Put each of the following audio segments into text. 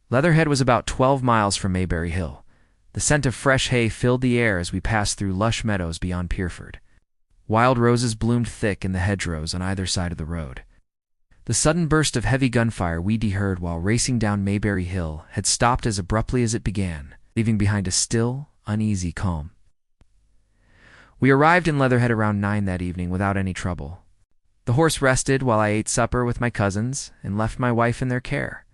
Leatherhead was about 12 miles from Mayberry Hill. The scent of fresh hay filled the air as we passed through lush meadows beyond Pierford. Wild roses bloomed thick in the hedgerows on either side of the road. The sudden burst of heavy gunfire we heard while racing down Mayberry Hill had stopped as abruptly as it began, leaving behind a still, uneasy calm. We arrived in Leatherhead around 9 that evening without any trouble. The horse rested while I ate supper with my cousins and left my wife in their care.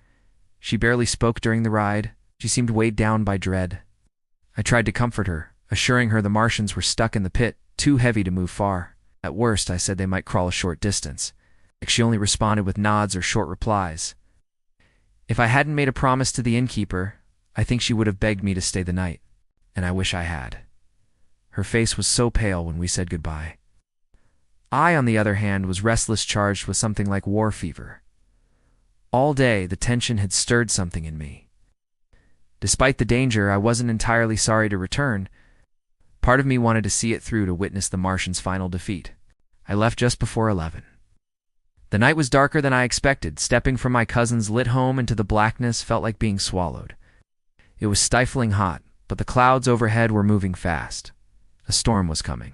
She barely spoke during the ride. She seemed weighed down by dread. I tried to comfort her, assuring her the Martians were stuck in the pit, too heavy to move far. At worst, I said they might crawl a short distance. She only responded with nods or short replies. If I hadn't made a promise to the innkeeper, I think she would have begged me to stay the night, and I wish I had. Her face was so pale when we said goodbye. I, on the other hand, was restless, charged with something like war fever. All day, the tension had stirred something in me. Despite the danger, I wasn't entirely sorry to return. Part of me wanted to see it through to witness the Martians' final defeat. I left just before 11. The night was darker than I expected. Stepping from my cousin's lit home into the blackness felt like being swallowed. It was stifling hot, but the clouds overhead were moving fast. A storm was coming.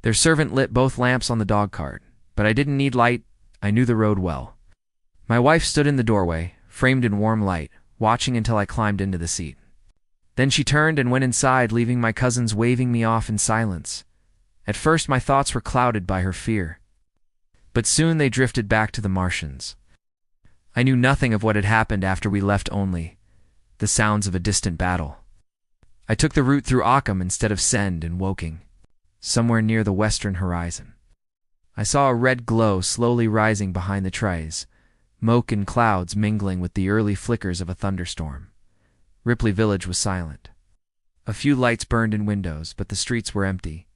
Their servant lit both lamps on the dog cart, but I didn't need light. I knew the road well. My wife stood in the doorway, framed in warm light, watching until I climbed into the seat. Then she turned and went inside, leaving my cousins waving me off in silence. At first, my thoughts were clouded by her fear. But soon they drifted back to the Martians. I knew nothing of what had happened after we left, only the sounds of a distant battle. I took the route through Occam instead of Send and Woking, somewhere near the western horizon. I saw a red glow slowly rising behind the trees, smoke and clouds mingling with the early flickers of a thunderstorm. Ripley Village was silent. A few lights burned in windows, but the streets were empty.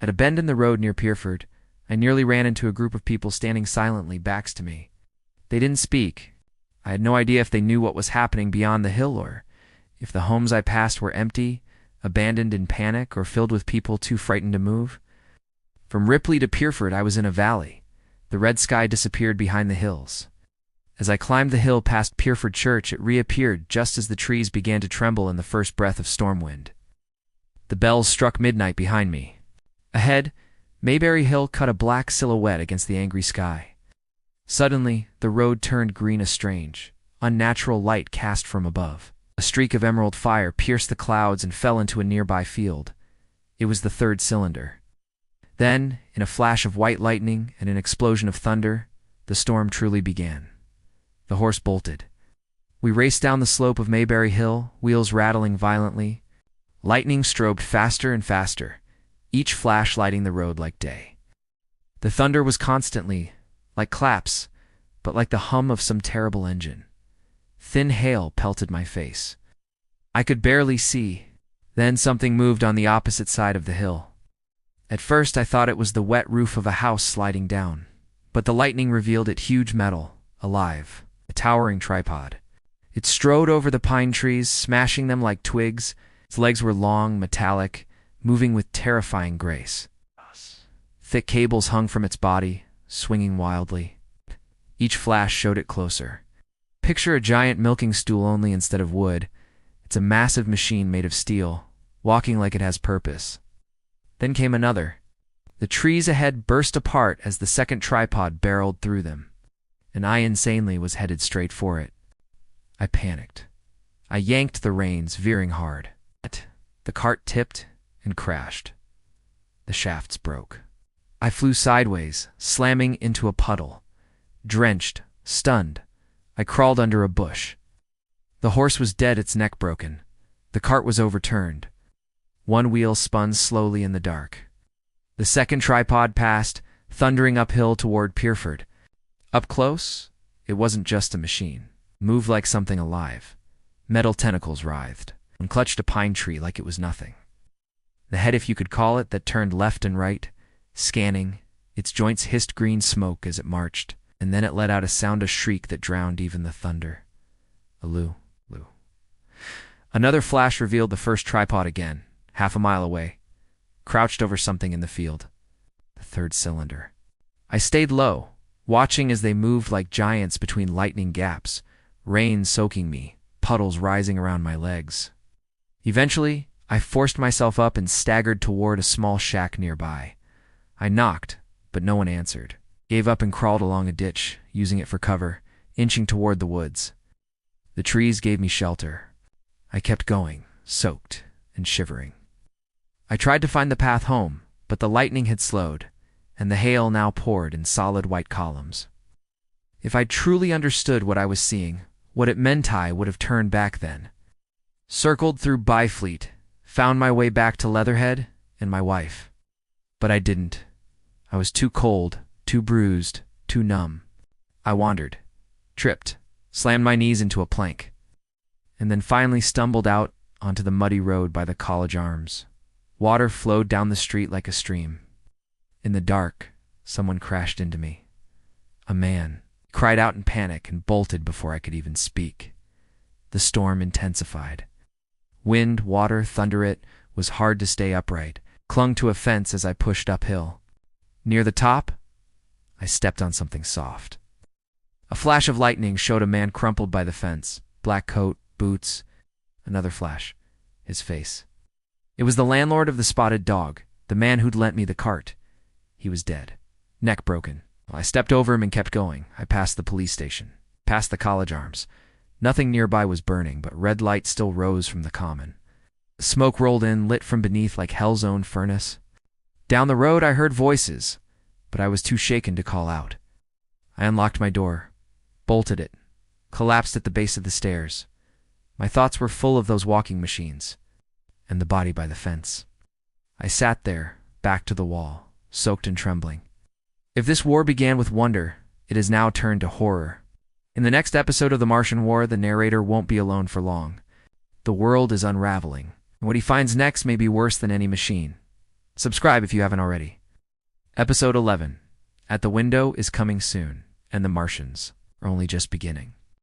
At a bend in the road near Pierford, I nearly ran into a group of people standing silently, backs to me. They didn't speak. I had no idea if they knew what was happening beyond the hill, or if the homes I passed were empty, abandoned in panic, or filled with people too frightened to move. From Ripley to Pierford, I was in a valley. The red sky disappeared behind the hills. As I climbed the hill past Pierford Church, it reappeared just as the trees began to tremble in the first breath of storm wind. The bells struck midnight behind me. Ahead, Mayberry Hill cut a black silhouette against the angry sky. Suddenly, the road turned green. A strange, unnatural light cast from above. A streak of emerald fire pierced the clouds and fell into a nearby field. It was the third cylinder. Then, in a flash of white lightning and an explosion of thunder, the storm truly began. The horse bolted. We raced down the slope of Mayberry Hill, wheels rattling violently. Lightning strobed faster and faster, each flash lighting the road like day. The thunder was constantly, like claps, but like the hum of some terrible engine. Thin hail pelted my face. I could barely see. Then something moved on the opposite side of the hill. At first I thought it was the wet roof of a house sliding down, but the lightning revealed it huge, metal, alive, a towering tripod. It strode over the pine trees, smashing them like twigs. Its legs were long, metallic, moving with terrifying grace. Thick cables hung from its body, swinging wildly. Each flash showed it closer. Picture a giant milking stool, only instead of wood. It's a massive machine made of steel, walking like it has purpose. Then came another. The trees ahead burst apart as the second tripod barreled through them, and I insanely was headed straight for it. I panicked. I yanked the reins, veering hard. The cart tipped and crashed. The shafts broke. I flew sideways, slamming into a puddle. Drenched, stunned, I crawled under a bush. The horse was dead, its neck broken. The cart was overturned. One wheel spun slowly in the dark. The second tripod passed, thundering uphill toward Pierford. Up close, it wasn't just a machine. It moved like something alive. Metal tentacles writhed and clutched a pine tree like it was nothing. The head, if you could call it, that turned left and right, scanning. Its joints hissed green smoke as it marched, and then it let out a sound, a shriek that drowned even the thunder. Aloo, loo. Another flash revealed the first tripod again, half a mile away, crouched over something in the field. The third cylinder. I stayed low, watching as they moved like giants between lightning gaps, rain soaking me, puddles rising around my legs. Eventually, I forced myself up and staggered toward a small shack nearby. I knocked, but no one answered. Gave up and crawled along a ditch, using it for cover, inching toward the woods. The trees gave me shelter. I kept going, soaked and shivering. I tried to find the path home, but the lightning had slowed, and the hail now poured in solid white columns. If I truly understood what I was seeing, what it meant, I would have turned back then. Circled through Byfleet, found my way back to Leatherhead and my wife. But I didn't. I was too cold, too bruised, too numb. I wandered, tripped, slammed my knees into a plank, and then finally stumbled out onto the muddy road by the college arms. Water flowed down the street like a stream. In the dark, someone crashed into me. A man. He cried out in panic and bolted before I could even speak. The storm intensified. Wind, water, thunder. It was hard to stay upright. Clung to a fence as I pushed uphill. Near the top, I stepped on something soft. A flash of lightning showed a man crumpled by the fence. Black coat, boots. Another flash. His face. It was the landlord of the Spotted Dog, the man who'd lent me the cart. He was dead. Neck broken. I stepped over him and kept going. I passed the police station. Past the college arms. Nothing nearby was burning, but red light still rose from the common. Smoke rolled in, lit from beneath like hell's own furnace. Down the road I heard voices, but I was too shaken to call out. I unlocked my door, bolted it, collapsed at the base of the stairs. My thoughts were full of those walking machines, and the body by the fence. I sat there, back to the wall, soaked and trembling. If this war began with wonder, it has now turned to horror. In the next episode of The Martian War, the narrator won't be alone for long. The world is unraveling, and what he finds next may be worse than any machine. Subscribe if you haven't already. Episode 11. At the Window is coming soon, and the Martians are only just beginning.